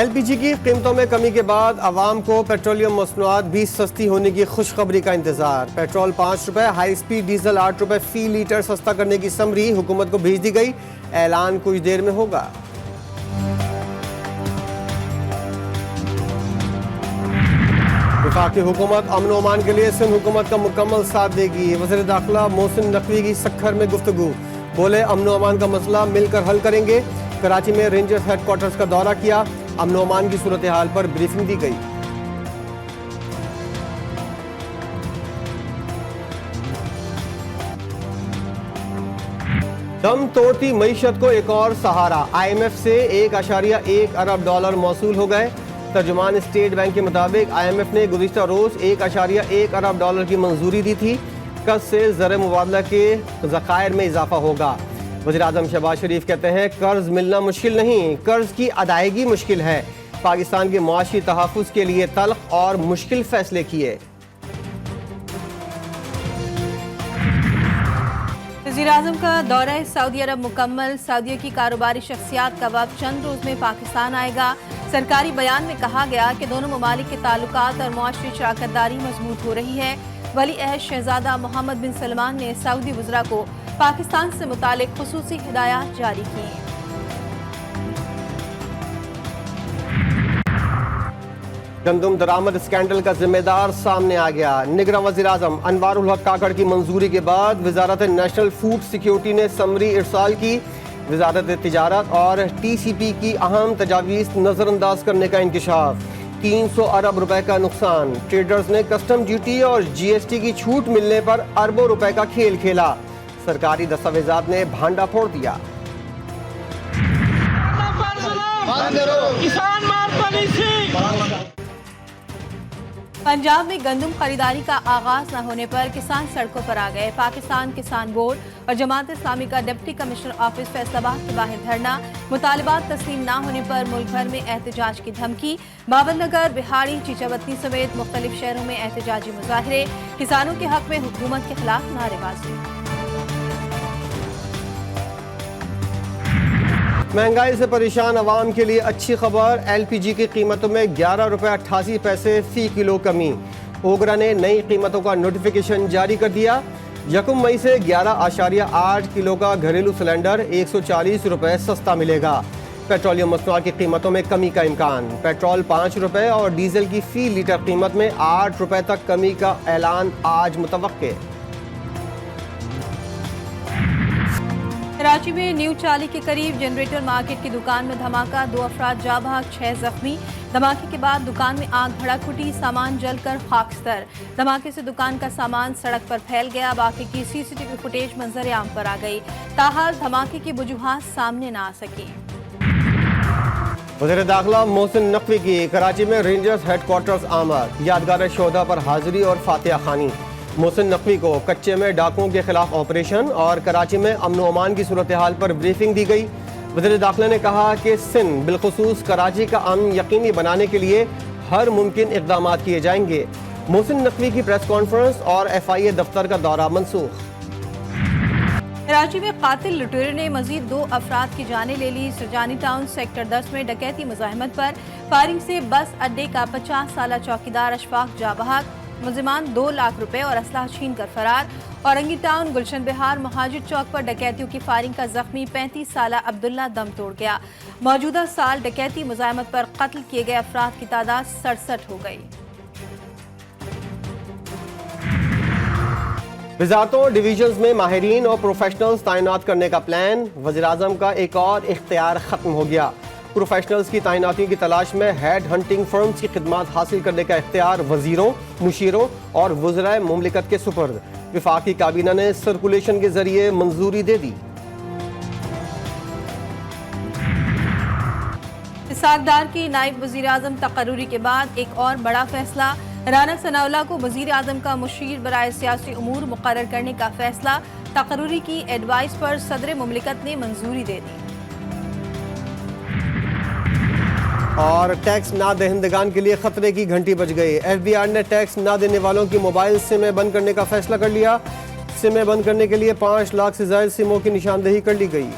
LPG की कीमतों में कमी के बाद आवाम को पेट्रोलियम मसनूआत भी सस्ती होने की खुशखबरी का इंतजार। पेट्रोल 5 रुपए, हाई स्पीड डीजल 8 रुपए फी लीटर सस्ता करने की समरी हुकूमत को भेज दी गई। ऐलान कुछ देर में होगा। वफाकी हुकूमत अमन ओमान के लिए सिंध हुकूमत का मुकम्मल साथ देगी। वज़ीर दाखिला मोहसिन नकवी की सक्खर में गुफ्तगू, बोले अमन ओमान का मसला मिलकर हल करेंगे। कराची में रेंजर्स हेडक्वार्टर्स का दौरा किया, अमन ओमान की सूरत हाल पर ब्रीफिंग दी गई। दम तोड़ती मईशत को एक और सहारा, IMF से $1.1 अरब मौसूल हो गए। तर्जुमान स्टेट बैंक के मुताबिक IMF ने गुज़िश्ता रोज $1.1 अरब की मंजूरी दी थी। कल से ज़र मुबादला के ज़खायर में इजाफा होगा। वज़ीर आज़म शहबाज शरीफ कहते हैं कर्ज मिलना मुश्किल नहीं, कर्ज की अदायगी मुश्किल है। पाकिस्तान के मुआशी तहफ़्फ़ुज़ के लिए तल्ख़ और मुश्किल फैसले किए। वज़ीर आज़म का दौरा सऊदी अरब मुकम्मल। सऊदी की कारोबारी शख्सियात का वक्त चंद रोज में पाकिस्तान आएगा। सरकारी बयान में कहा गया कि दोनों ममालिक के ताल्लुकात और मुआशरी शराकतदारी मजबूत हो रही है। वली अहद शहजादा मोहम्मद बिन सलमान ने सऊदी वज़रा को पाकिस्तान से मुतालिक खुसूसी हिदायत जारी की। गंदम दरामद स्कैंडल का जिम्मेदार सामने आ गया। निगरां वज़ीर आज़म अनवारुल हक काकड़ की मंजूरी के बाद वजारत नेशनल फूड सिक्योरिटी ने समरी इरसाल की। वजारत तिजारत और TCP की अहम तजावीज़ नज़रअंदाज करने का इंकशाफ। 300 अरब रुपए का नुकसान। ट्रेडर्स ने कस्टम ड्यूटी और GST की छूट मिलने पर अरबों रुपए का खेल खेला। सरकारी दस्तावेजात ने भांडा फोड़ दिया। पंजाब में गंदम खरीदारी का आगाज न होने पर किसान सड़कों पर आ गए। पाकिस्तान किसान बोर्ड और जमात इस्लामी का डिप्टी कमिश्नर ऑफिस फैसलाबाद के बाहर धरना। मुतालिबात तस्लीम न होने पर मुल्क भर में एहतजाज की धमकी। बाबरनगर, बिहाड़ी, चीचावतनी समेत मुख्तलिफ शहरों में एहतजाजी मुजाहिरे। किसानों के हक में हुकूमत के खिलाफ नारेबाजी। महंगाई से परेशान अवाम के लिए अच्छी खबर। LPG की कीमतों में $11.88 फी किलो कमी। ओगरा ने नई कीमतों का नोटिफिकेशन जारी कर दिया। 1 मई से 11.8 किलो का घरेलू सिलेंडर $140 सस्ता मिलेगा। पेट्रोलियम मसनूआत की कीमतों में कमी का इम्कान। पेट्रोल 5 रुपए और डीजल की फी लीटर कीमत में 8 रुपए तक कमी का ऐलान आज मुतवक्के। कराची में न्यू चाली के करीब जनरेटर मार्केट की दुकान में धमाका, 2 अफराद जाँ बहक, 6 जख्मी। धमाके के बाद दुकान में आग भड़क उठी, सामान जलकर खाकस्तर। धमाके से दुकान का सामान सड़क पर फैल गया। बाकी की CCTV फुटेज मंजर आम पर आ गई। ताहाल धमाके की वजूहात सामने न आ सकी। वज़ीर दाखिला मोहसिन नकवी की कराची में रेंजर्स हेडक्वार्टर्स आमद। यादगार शोधा पर हाजिरी और फातिहा खानी। मोहसिन नकवी को कच्चे में डाकुओं के खिलाफ ऑपरेशन और कराची में अमन ओमान की सूरत हाल पर ब्रीफिंग दी गई। वज़ीर दाखिला ने कहा कि सिंध बिलखुसूस कराची का अमन यकीनी बनाने के लिए हर मुमकिन इक़दाम किए जाएंगे। मोहसिन नकवी की प्रेस कॉन्फ्रेंस और FIA दफ्तर का दौरा मनसूख। कराची में कातिल लुटेरे ने मजीद 2 अफराद की जानें ले ली। सुरजानी टाउन सेक्टर 10 में डकैती मुज़ाहमत पर फायरिंग से बस अड्डे का 50 साला चौकीदार अशफाक जाँ बहक। मुलजिमान 2 लाख रुपए और असलाह छीन कर फरार। औरंगी टाउन गुलशन बिहार महाजिर चौक पर डकैतियों की फायरिंग का जख्मी 35 साला अब्दुल्ला दम तोड़ गया। मौजूदा साल डकैती मुज़ाहमत पर कत्ल किए गए अफराद की तादाद 67 हो गई। वजारतों डिवीजन्स में माहिरीन और प्रोफेशनल्स तैनात करने का प्लान। वज़ीर आज़म का एक और इख्तियार खत्म हो गया। प्रोफेशनल्स की तैनाती की तलाश में हेड हंटिंग फर्म्स की खिदमात हासिल करने का इख्तियार वजीरों, मुशीरों और वज़राए मुमलिकत के सुपर्द। वफाकी काबीना ने सर्कुलेशन के जरिए मंजूरी दे दी। इसाकदार की नायब वज़ीर आज़म तकर्रुरी के बाद एक और बड़ा फैसला। राना सनाउल्लाह को वज़ीर आज़म का मुशीर बराए सियासी उमूर मुकर्रर करने का फैसला। तकर्रुरी की एडवाइस पर सदर मुमलिकत ने मंजूरी दे दी। और टैक्स ना दहिंदगान के लिए खतरे की घंटी बज गई। FBR ने टैक्स ना देने वालों की मोबाइल सिमें बंद करने का फैसला कर लिया। सिमें बंद करने के लिए 5 लाख से ज्यादा सिमों की निशानदेही कर ली गई।